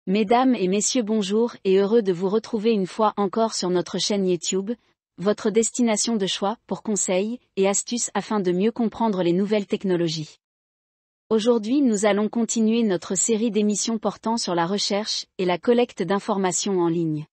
Mesdames et messieurs bonjour et heureux de vous retrouver une fois encore sur notre chaîne YouTube, votre destination de choix pour conseils et astuces afin de mieux comprendre les nouvelles technologies. Aujourd'hui nous allons continuer notre série d'émissions portant sur la recherche et la collecte d'informations en ligne.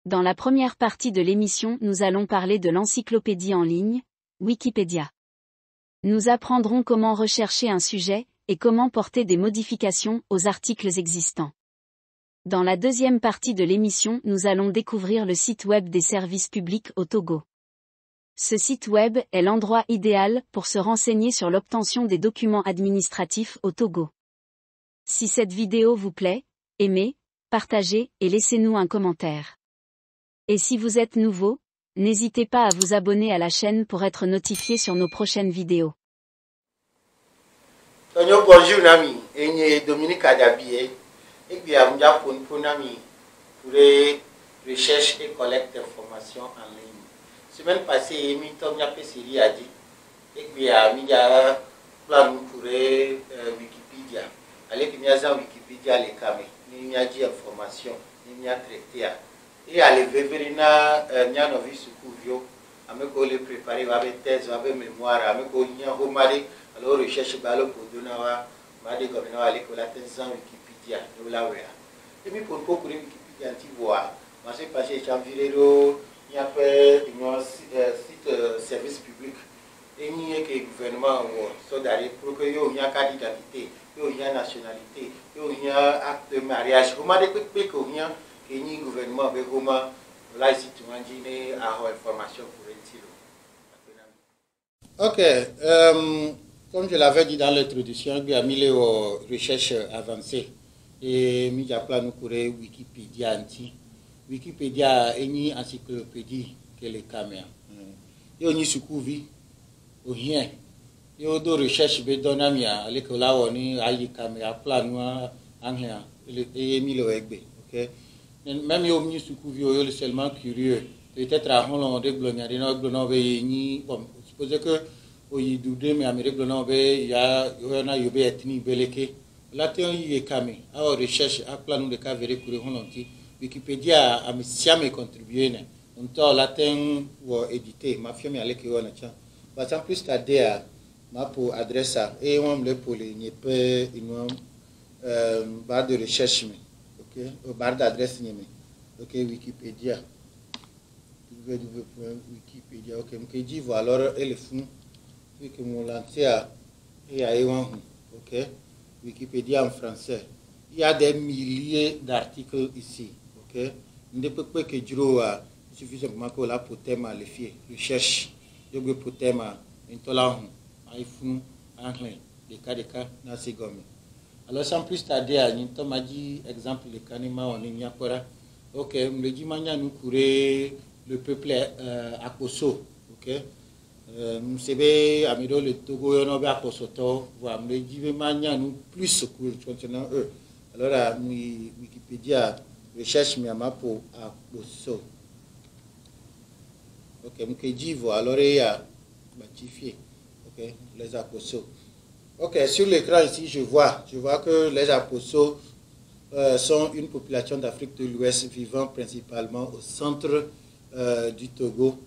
Dans la première partie de l'émission nous allons parler de l'encyclopédie en ligne, Wikipédia. Nous apprendrons comment rechercher un sujet et comment porter des modifications aux articles existants. Dans la deuxième partie de l'émission, nous allons découvrir le site web des services publics au Togo. Ce site web est l'endroit idéal pour se renseigner sur l'obtention des documents administratifs au Togo. Si cette vidéo vous plaît, aimez, partagez et laissez-nous un commentaire. Et si vous êtes nouveau, n'hésitez pas à vous abonner à la chaîne pour être notifié sur nos prochaines vidéos. Bonjour Nami, et Dominique Adabié. Et bien, nous avons pour recherche et collecte d'informations en ligne. Semaine passée, nous avons fait série à dit. Et bien, nous avons plan pour Wikipédia. Allez, nous avons Wikipédia les caméras. Nous avons dit information, nous avons traité. Et allez, nous avons vu ce cours. Nous avons préparé avec thèse, avec mémoire, avec homari. Alors, recherche pour donner à des gouvernements à l'école à Wikipédia. Et puis pour Wikipédia, tu vois, moi c'est passé Chanvirero, il y a fait un site service public. Et il y a que le gouvernement pour que il y ait une candidature, il y ait une nationalité, il y ait un acte de mariage. Comment des trucs que il y a que gouvernement, mais comment là ici tu imagines avoir information pour être. Ok. Comme je l'avais dit dans l'introduction, il y a mis les recherches avancées. Et il y a plein de Wikipédia anti. Wikipédia est une encyclopédie que les caméras. Il y a une soucouvi, au rien. Il y a deux recherches bédonamia, à l'école là on est à les caméras, plein de anglais, et mis le web. Même il y a une soucouvi, il y a seulement curieux. Peut-être à Hollande, supposez que il mais Amérique du Nord, il y a une ethnie beleke. Là, il y a une recherche à plan de cas vérifiés pour Wikipédia a mis contribué. On t'a latin ou édité. Ma fille m'a dit que on a tiens. Parce qu'en plus, t'as des ma pour adresse et on me pour les n'y peut une barre de recherche ok, barre d'adresse n'y ok Wikipédia. www.wikipedia ok. Donc il dit voilà alors et le fond. Que mon lancer et à ok, Wikipédia en français. Il y a des milliers d'articles ici, ok. Ne peut pas que Duro suffisamment que là pour thème les filles recherche, je veux pour thème intolerant, iPhone, anglais, des cas, nasi gomme. Alors sans plus tarder, on m'a dit exemple le canima on y a pas, ok, me dit mania nous courir le peuple à Koso, ok. Msebe amido le Togo yono be aposoto voa me dive mania nous plus concernant eux. Alors Wikipédia recherche mi amapo aposo. OK, mkeji voa alors il y a batifié. OK, les aposos. OK, sur l'écran ici je vois que les aposos sont une population d'Afrique de l'Ouest vivant principalement au centre du Togo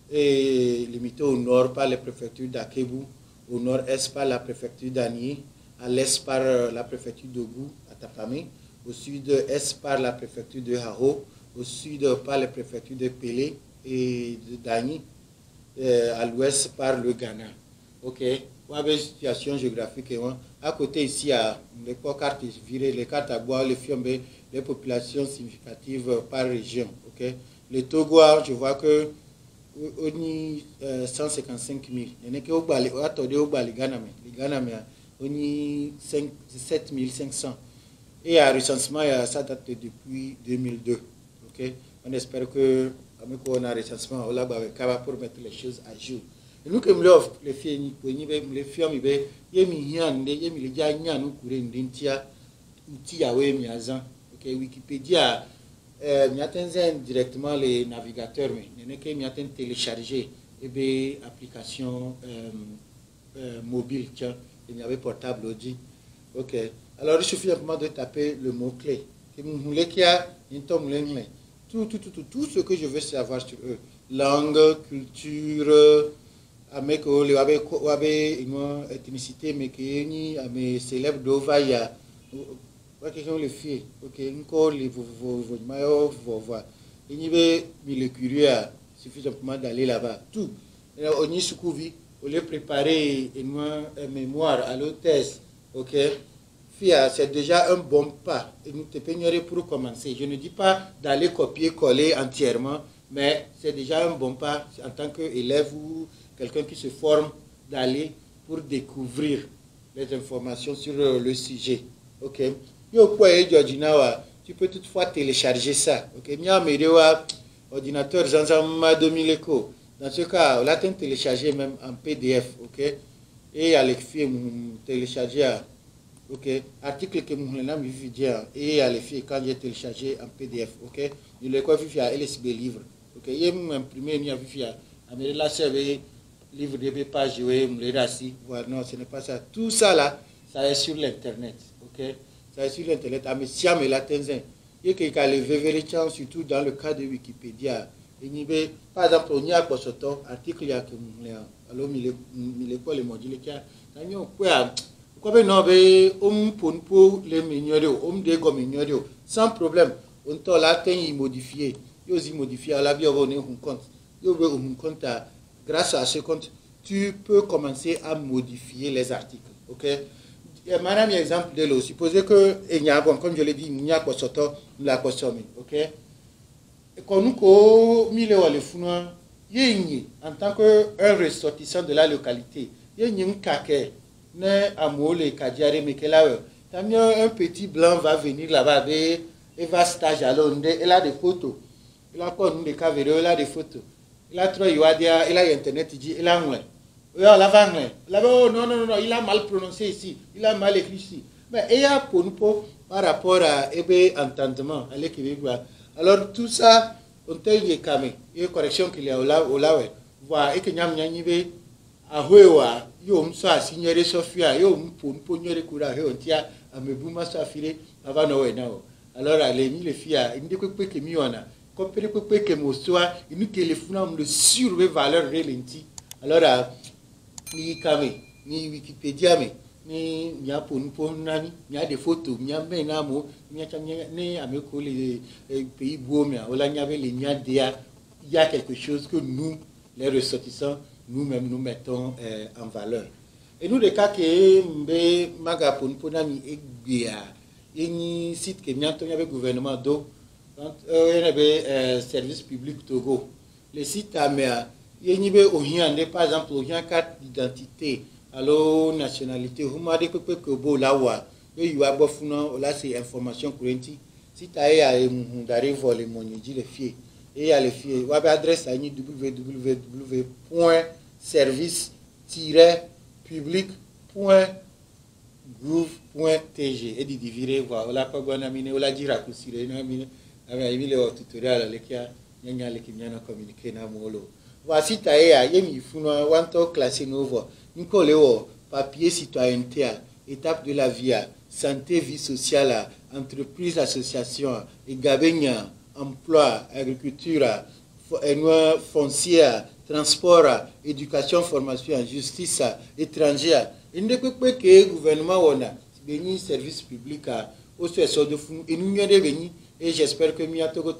et limité au nord par les préfectures d'Akebu, au nord-est par la préfecture d'Ani, à l'est par la préfecture d'Ogu, à Tapami, au sud-est par la préfecture de Haro, au sud par les préfectures de Pelé et de Dani, à l'ouest par le Ghana. Ok, on a une situation géographique. À côté ici, à les cartes virées, les cartes à boire, les populations significatives par région. Ok, le Togo, je vois que on y 155 000. Il y a au Ghana, on y 7 500. Et à recensement, ça date depuis 2002. Ok, on espère que on a recensement on là pour mettre les choses à jour. Et nous comme les filles, les filles, Wikipédia. Nous atteignons directement les navigateurs, mais nous atteignons télécharger et application mobile, il y avait portable aussi. Ok. Alors il suffit simplement de taper le mot-clé. Tout ce que je veux savoir sur eux. Langue, culture, avec une ethnicité, mais qui est mes célèbres d'Ovaya. Quelqu'un le fait, ok, encore les maillots, il y avait le curieux suffisamment d'aller là-bas. Tout. On y soucouvi, on les préparer une mémoire à l'hôtesse, ok. C'est déjà un bon pas. Et nous te peignerons pour commencer. Je ne dis pas d'aller copier-coller entièrement, mais c'est déjà un bon pas en tant qu'élève ou quelqu'un qui se forme d'aller pour découvrir les informations sur le sujet. Ok. Tu peux toutefois télécharger ça. Ok. Ordinateur Zanzama 2000 Eco. Dans ce cas, on l'a téléchargé même en PDF. Ok. Et à l'écrit, télécharger. Ok, article que nous avons vu et à l'effet quand j'ai téléchargé en PDF, ok, il est quoi vu à LSB livre, ok, il m'a imprimé, il a vu à me la server livre de pages, me les assis, voilà, non, ce n'est pas ça, tout ça là, ça est sur l'internet, ok, ça est sur l'internet, à me siam et la tenzin, et que a levé véritablement surtout dans le cas de Wikipédia, et par exemple, on y a quoi article il y a que nous alors il est quoi les modules qui a, quoi sans problème. On t'a là modifié. À la vie on compte. Grâce à ce compte, tu peux commencer à modifier les articles. Ok. Madame, exemple de l'eau. Supposez que comme je l'ai dit, il n'y a pas de la consomme. Ok. Quand nous mille le founoir, en tant qu'un ressortissant de la localité, il y a un caquet. Un petit blanc va venir là-bas et va stage à Londres. Il a des photos. Il a quoi des caméras, il a des photos. Il a trois, il a internet, il dit, il a un. Là-bas, oh non, il a mal prononcé ici, il a mal écrit ici. Mais il y a pour nous par rapport à entendement. Alors tout ça, on t'a eu les caméras. Il y a une correction qu'il y a là, voilà, et que nous avons ahoewa yo msa signere sofia yo mponyere kura he ontia amebuma safire avano wenao alors alemi le fia inde kwekwe ke miona kopere kwekwe ke moswa inu ke le funa le sur valeur relenti alors ni kame ni Wikipédia me ni nya ponpo nani nya des photos nya menamo nya chamnya ni ameko les pays boomia ola nya le nya dia il y a quelque chose que nous les ressortissants nous-mêmes nous mettons en valeur. Et nous, les cas que Mbe Magapon Ponami Egbia, il y a un site qui est le gouvernement d'eau, il y a un service public Togo. Le site à mer, il y a par exemple, il y a une carte d'identité, alors nationalité, vous m'avez dit que vous là, il y a là, c'est information courante. Si tu as un d'arriver les mondiaux, les filles. Et à les filles, vous avez adresse à www.service-public.gouv.tg et dit virer voilà pas bon amine ou la dire à couper amine avec le tutoriel les qui a les qui viennent communiquer na molo voici taïa yemi funo wanto classé nouveau nicole papier citoyenneté étape de la vie santé vie sociale entreprise association et gabenya emploi agriculture foncière transport, éducation, formation, justice, étrangère. Il ne peut pas que le gouvernement ait un service public au sein de fond. Et nous avons venu et j'espère que nous avons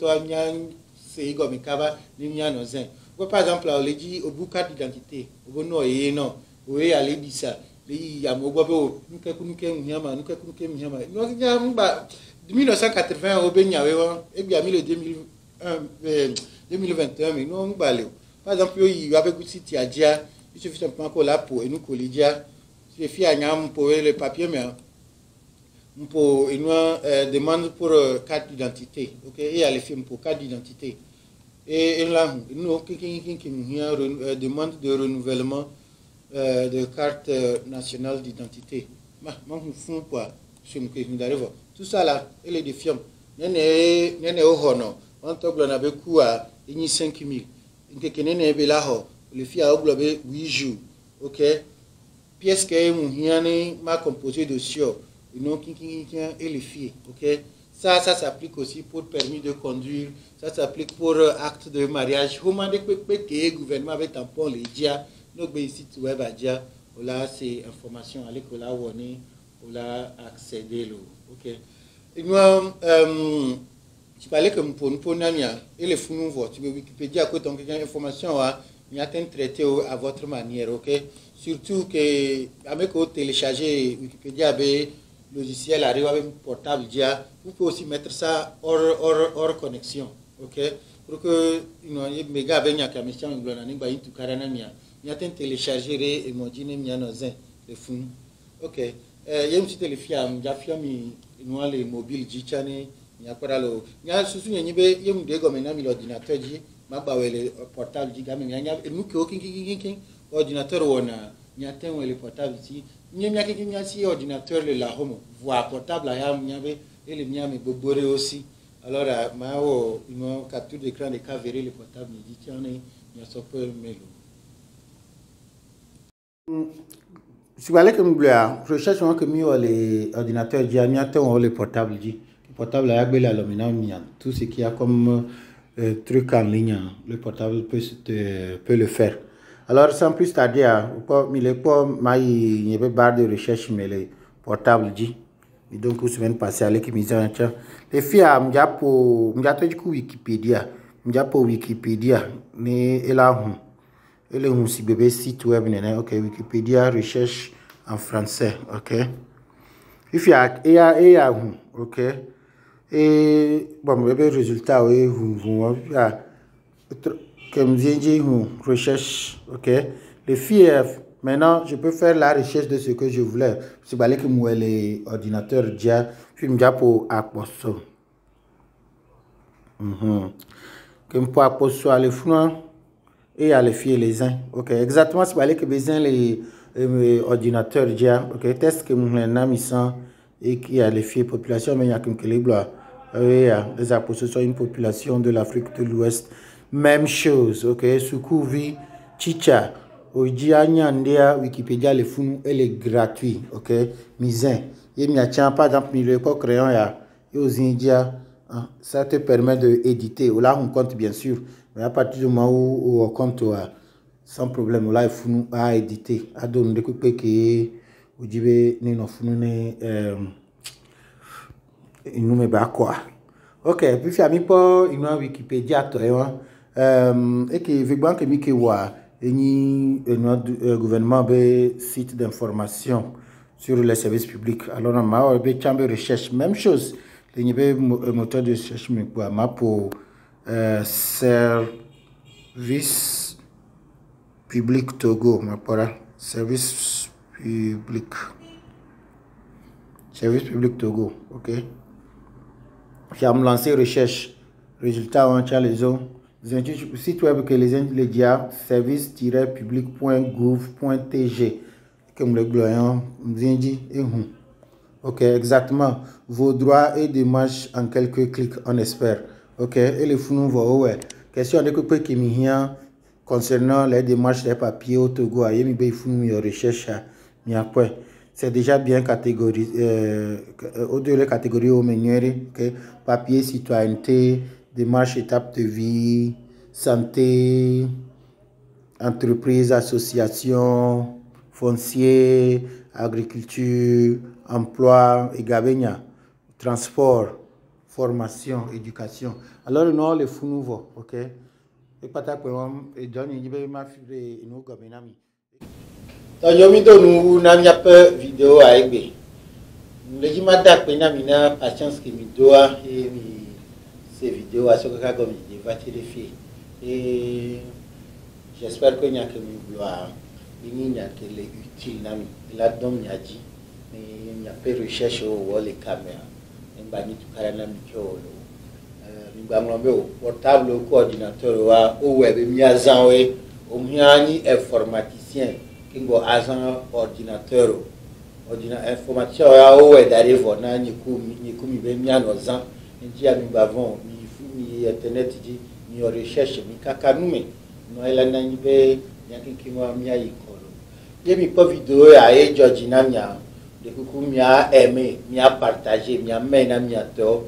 c'est comme Kaba, nous avons par exemple, on dit au bout carte d'identité, au nom et non, oui, allez dire ça. Il y a mon bobo, nous avons 1980 au Bénin, et bien 2021, mais nous avons par exemple, il y a beaucoup de sites il suffit simplement qu'on l'a pour et nous collidia. Il suffit à pour le papier, mais pour une demande pour carte d'identité. Ok, et à les films pour carte d'identité. Et là, nous qui demande de renouvellement de carte nationale d'identité. Tout ça là, et les défiants. N'est au honor. On a quoi 5 000. Le filles a englobé 8 jours. Ok. Pièce que ma composé de sur. Et les filles. Ok. Ça s'applique aussi pour permis de conduire, ça s'applique pour acte de mariage. Comment dire que le gouvernement avait tampon les dia, nos sites web à dia, là c'est information, allez que là on est, on a accédé ok. Et moi, tu parlais comme pour nous et les fous nouveaux, tu peux Wikipédia que ton information il y a un traité à votre manière, ok. Surtout que avec télécharger Wikipédia avec logiciel arrive avec un portable dia, vous pouvez aussi mettre ça hors connexion, ok, pour que mes gars avec la mission il y a un télécharger et mon dîner il y a nos les fous, ok. Il y a un petit téléphone, il y a les mobiles il y a quoi là, il y a surtout il y a des comme l'ordinateur dit, ma le portable dit gamin il y a nous qui ordinateur on a il y a un le portable ici. Il y a un ordinateur le la home voix portable il y avait et le mien me boboré aussi. Alors ils m'ont capture d'écran de cas verrer le portable me dit tiens il y a ça peut me si vous allez comme bleu recherche que mieux les ordinateurs dit il y a un le portable dit le portable a la lumière tout ce qui a comme truc en ligne le portable peut le faire. Alors, sans plus tarder, il n'y a pas de barre de recherche, mais les portables dit. Et donc, vous semaine passée, à l'équipe, les filles, je suis pour Wikipédia. Je suis pour Wikipédia. Et là, il y a un site web, ok, Wikipédia, recherche en français, ok. Les filles, il y a, ok. Et, bon, le résultat, oui, comme j'ai dit, recherche, ok. Les filles, maintenant, je peux faire la recherche de ce que je voulais. C'est balai que moi les ordinateurs déjà, puis m'dia pour apposo. Comme pour apposo à les fous et à les filles les uns, ok. Exactement, c'est balai que besoin les ordinateurs déjà, ok. Test que mon ami sont et qui a les filles population, mais il y a comme que les blancs. Oui, les apostles sont une population de l'Afrique de l'Ouest. Même chose, ok. Sukuvi, Chicha, Ojia, Nyandea, Wikipédia, les fous, elle est gratuit, ok. Misin. Et m'y a tiens, par exemple, le crayon, et aux Indiens, ça te permet d'éditer. Là, on compte bien sûr, mais à partir du moment où on compte, sans problème, là, il faut à éditer. À donner des coups que, vous dites, nous, il nous met quoi. Ok, puis il y a mis pas une Wikipédia toi et que veut que mi que wa ni gouvernement be site d'information sur les services publics. Alors on m'a be chambre de recherche même chose. Le niveau moteur de recherche mais quoi ma pour service public Togo ma pour service public Togo, ok. J'ai lancé recherche. Résultat, on tient les autres. Site web que les dia service-public.gouv.tg. Comme le gloyant, dit ok, exactement. Vos droits et démarches en quelques clics, on espère. Ok, et les fous nous voient, ouais. Question de quoi qui m'y concernant les démarches des papiers au Togo, à yemi be fous nous recherche à m'y après. C'est déjà bien catégorisé, au-delà de la catégorie au menu, okay? Papier, citoyenneté, démarche, étape de vie, santé, entreprise, association, foncier, agriculture, emploi, et gabenia, transport, formation, éducation. Alors, nous, les fous nouveaux, ok? Et pas ta et John, il y a ma fille, nous, gabinami. Donc, je vais vous donner une vidéo à Aigbe. Je vais vous donner une patience qui me doit et ces vidéos à ce que je vais les filles. Et j'espère qu'il y a que il y a que les utiles. Là-dedans, il y a dit, il y a peu de recherche sur les caméras. Il y a des portable, coordinateur, au web, il y a des informaticien. Kingo agent ordinateur information ya o d'arrive na ni kumi be mi anoza ndi ya mi bavon mi internet di ni recherche mi kakanume no ela na ni be nyaki mo mi ayi kolo ye mi po vidéo ya e George na mia de kuku mi a aimé mi a partagé mi a mena mi a to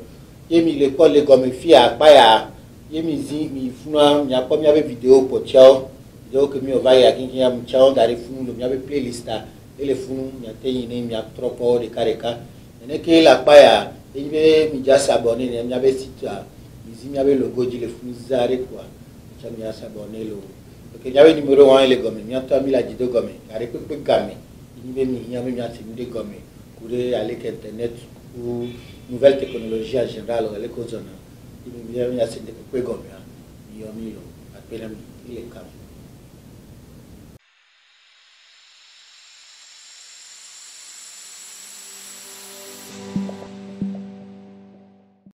yemi le Paul le gomme fi a paya yemi zi mi funa mi a pas mi avait vidéo pour ciao vidéo que mi va ya kinki ya ciao dari funu mi avait playlist et le funu mi a teyine mi a trop de kareka ene ke la paya yebe mi ja s'abonner mi avait site mi zi mi avait logo di le funu zare quoi ciao mi a s'abonner lo que j'avais numéro 1 le gomme mi a to mi la di do gomme kare pe gamme yebe mi ya mi a ti de gomme pour aller sur internet ou nouvelles technologies en général, les causes il y a des gomme, il y a des